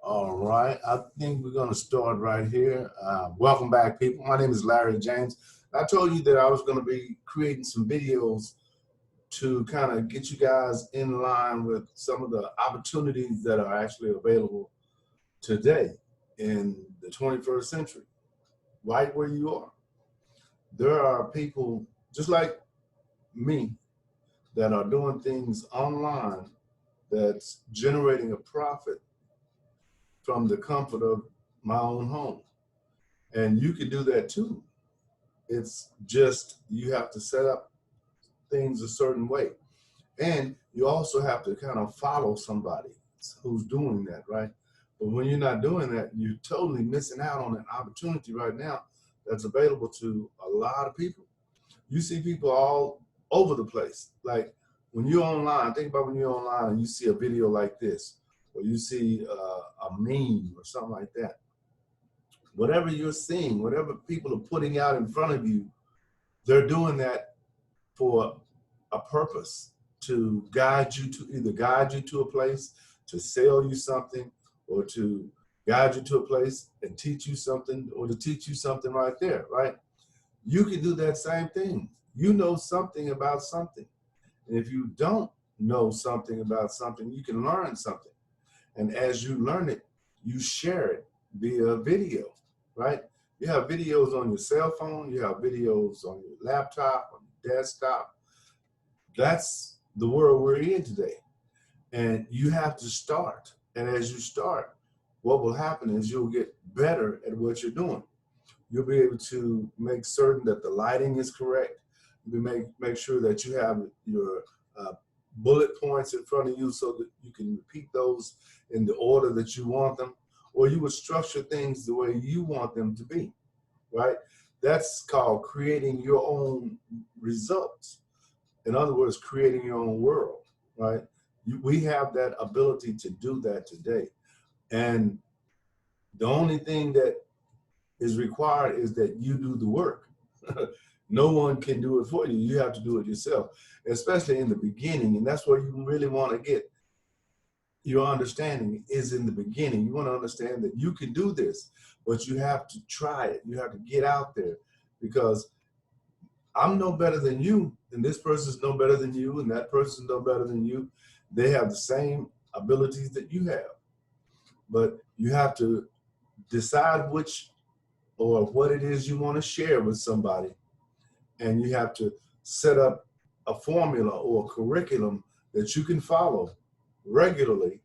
All right, I think we're going to start right here. Welcome back, people. My name is Larry James. I told you that I was going to be creating some videos to kind of get you guys in line with some of the opportunities that are actually available today in the 21st century, right where you are. There are people just like me that are doing things online that's generating a profit from the comfort of my own home. And you can do that too. It's just you have to set up things a certain way. And you also have to kind of follow somebody who's doing that, right? But when you're not doing that, you're totally missing out on an opportunity right now that's available to a lot of people. You see people all over the place. Like when you're online, think about when you're online and you see a video like this, or you see a meme or something like that. Whatever you're seeing, whatever people are putting out in front of you, they're doing that for a purpose, to guide you to either guide you to a place, to sell you something, or to guide you to a place and teach you something, or to teach you something right there, right? You can do that same thing. You know something about something. And if you don't know something about something, you can learn something. And as you learn it, you share it via video, right? You have videos on your cell phone, you have videos on your laptop, on your desktop. That's the world we're in today. And you have to start. And as you start, what will happen is you'll get better at what you're doing. You'll be able to make certain that the lighting is correct. You make sure that you have your bullet points in front of you so that you can repeat those in the order that you want them, or you would structure things the way you want them to be, right? That's called creating your own results. In other words, creating your own world, right? We have that ability to do that today. And the only thing that is required is that you do the work. No one can do it for you. You have to do it yourself, especially in the beginning. And that's where you really want to get your understanding is in the beginning. You want to understand that you can do this, but you have to try it. You have to get out there, because I'm no better than you, and this person's no better than you, and that person's no better than you. They have the same abilities that you have, but you have to decide which or what it is you want to share with somebody. And you have to set up a formula or a curriculum that you can follow regularly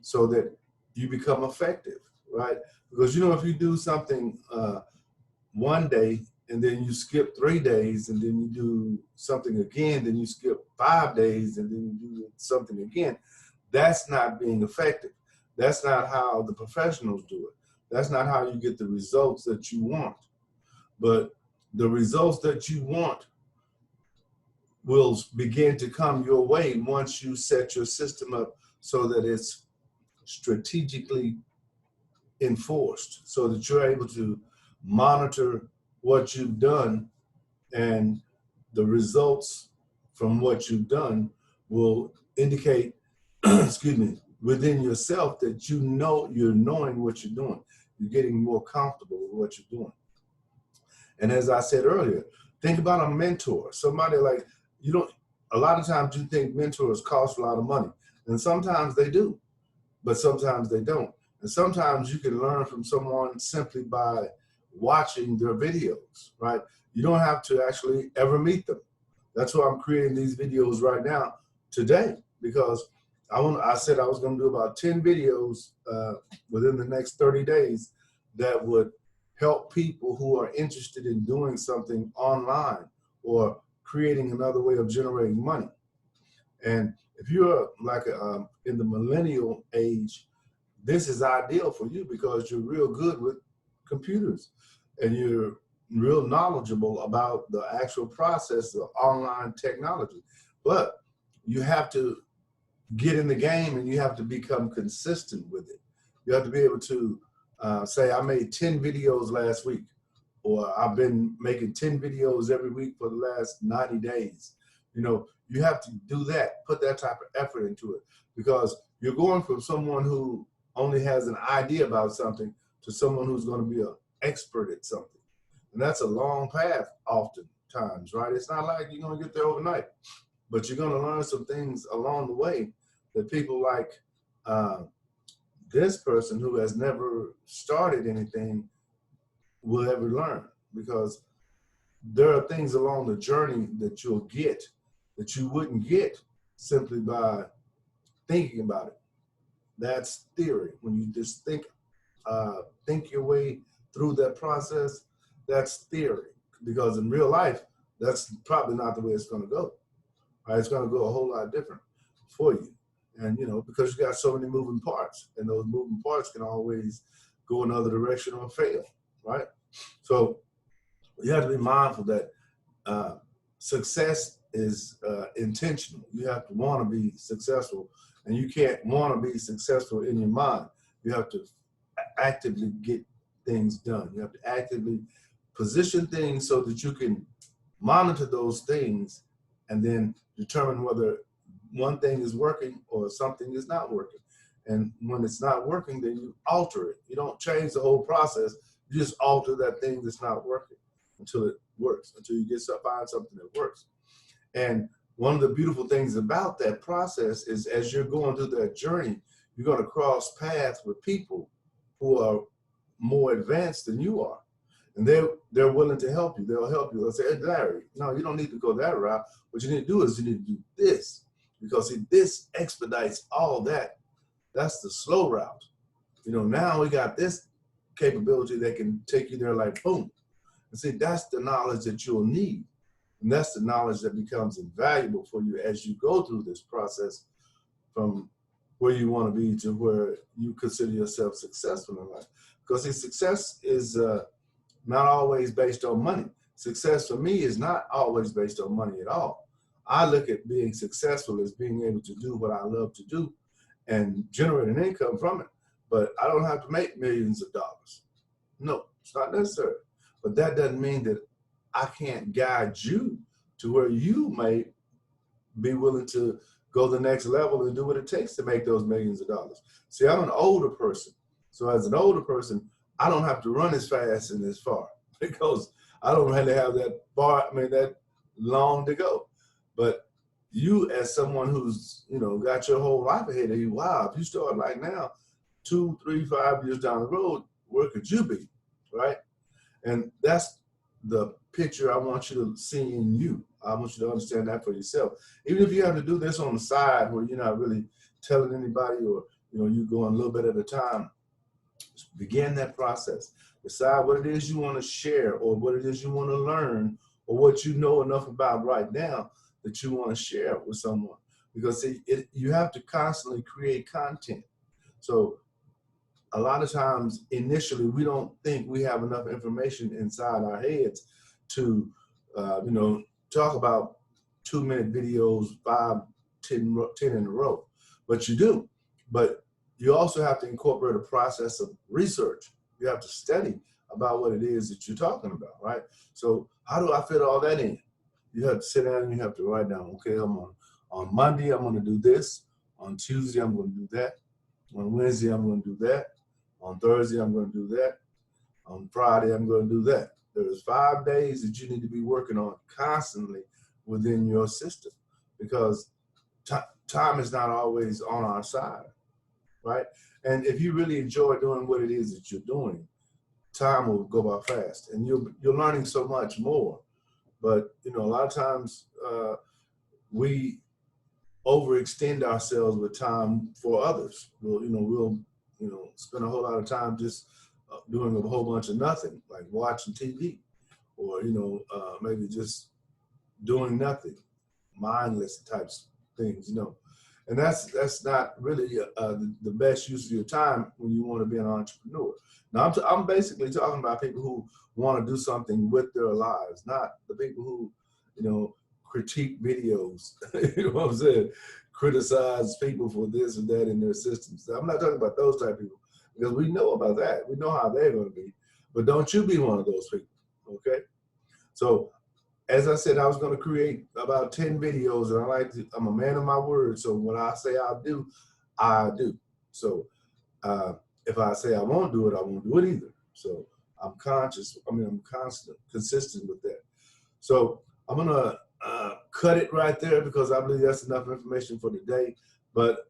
so that you become effective, right? Because, you know, if you do something one day and then you skip 3 days and then you do something again, then you skip 5 days and then you do something again, that's not being effective. That's not how the professionals do it. That's not how you get the results that you want. But the results that you want will begin to come your way once you set your system up so that it's strategically enforced, so that you're able to monitor what you've done, and the results from what you've done will indicate, excuse me, within yourself that you know you're knowing what you're doing. You're getting more comfortable with what you're doing. And as I said earlier, think about a mentor, somebody like, you don't, a lot of times you think mentors cost a lot of money, and sometimes they do, but sometimes they don't. And sometimes you can learn from someone simply by watching their videos, right? You don't have to actually ever meet them. That's why I'm creating these videos right now today, because I said I was going to do about 10 videos within the next 30 days that would help people who are interested in doing something online or creating another way of generating money. And if you're like in the millennial age, this is ideal for you because you're real good with computers and you're real knowledgeable about the actual process of online technology. But you have to get in the game and you have to become consistent with it. You have to be able to say, I made 10 videos last week, or I've been making 10 videos every week for the last 90 days. You know, you have to do that, put that type of effort into it, because you're going from someone who only has an idea about something to someone who's going to be an expert at something. And that's a long path oftentimes, right? It's not like you're going to get there overnight, but you're going to learn some things along the way that people like this person who has never started anything will ever learn, because there are things along the journey that you'll get that you wouldn't get simply by thinking about it. That's theory. When you just think your way through that process, that's theory. Because in real life, that's probably not the way it's going to go. Right? It's going to go a whole lot different for you. And, you know, because you got so many moving parts, and those moving parts can always go another direction or fail, right? So you have to be mindful that success is intentional. You have to want to be successful, and you can't want to be successful in your mind. You have to actively get things done. You have to actively position things so that you can monitor those things and then determine whether one thing is working or something is not working. And when it's not working, then you alter it. You don't change the whole process. You just alter that thing that's not working until it works, until you find something that works. And one of the beautiful things about that process is, as you're going through that journey, you're going to cross paths with people who are more advanced than you are. And they're willing to help you. They'll help you. They'll say, hey, Larry, no, you don't need to go that route. What you need to do is you need to do this, because see, this expedites all that. That's the slow route. You know, now we got this capability that can take you there like boom. And see, that's the knowledge that you'll need. And that's the knowledge that becomes invaluable for you as you go through this process from where you want to be to where you consider yourself successful in life. Because see, success is not always based on money. Success for me is not always based on money at all. I look at being successful as being able to do what I love to do and generate an income from it. But I don't have to make millions of dollars. No, it's not necessary. But that doesn't mean that I can't guide you to where you may be willing to go the next level and do what it takes to make those millions of dollars. See, I'm an older person. So as an older person, I don't have to run as fast and as far because I don't really have that long to go. But you, as someone who's, got your whole life ahead of you, wow, if you start like now, 2, 3, 5 years down the road, where could you be, right? And that's the picture I want you to see in you. I want you to understand that for yourself. Even if you have to do this on the side where you're not really telling anybody, or you're going a little bit at a time, begin that process. Decide what it is you want to share, or what it is you want to learn, or what you know enough about right now that you want to share with someone. Because you have to constantly create content. So a lot of times, initially, we don't think we have enough information inside our heads to, talk about 2-minute videos, 5, 10 in a row. But you do. But you also have to incorporate a process of research. You have to study about what it is that you're talking about, right? So how do I fit all that in? You have to sit down and you have to write down, okay, on Monday, I'm going to do this. On Tuesday, I'm going to do that. On Wednesday, I'm going to do that. On Thursday, I'm going to do that. On Friday, I'm going to do that. There's 5 days that you need to be working on constantly within your system, because time is not always on our side, right? And if you really enjoy doing what it is that you're doing, time will go by fast, and you're learning so much more. But a lot of times we overextend ourselves with time for others. We'll spend a whole lot of time just doing a whole bunch of nothing, like watching TV, or maybe just doing nothing, mindless types things, and that's not really the best use of your time when you want to be an entrepreneur. Now, I'm basically talking about people who want to do something with their lives, not the people who, critique videos, you know what I'm saying, criticize people for this and that in their systems. I'm not talking about those type of people, because we know about that. We know how they're going to be. But don't you be one of those people, okay? So, as I said, I was going to create about 10 videos, and I'm a man of my word. So what I say I'll do, I do. So If I say I won't do it, I won't do it either. So I'm conscious. I mean, I'm consistent with that. So I'm gonna cut it right there because I believe that's enough information for today. But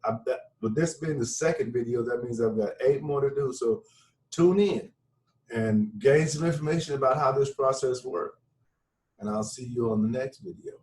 with this being the second video, that means I've got 8 more to do. So tune in and gain some information about how this process works. And I'll see you on the next video.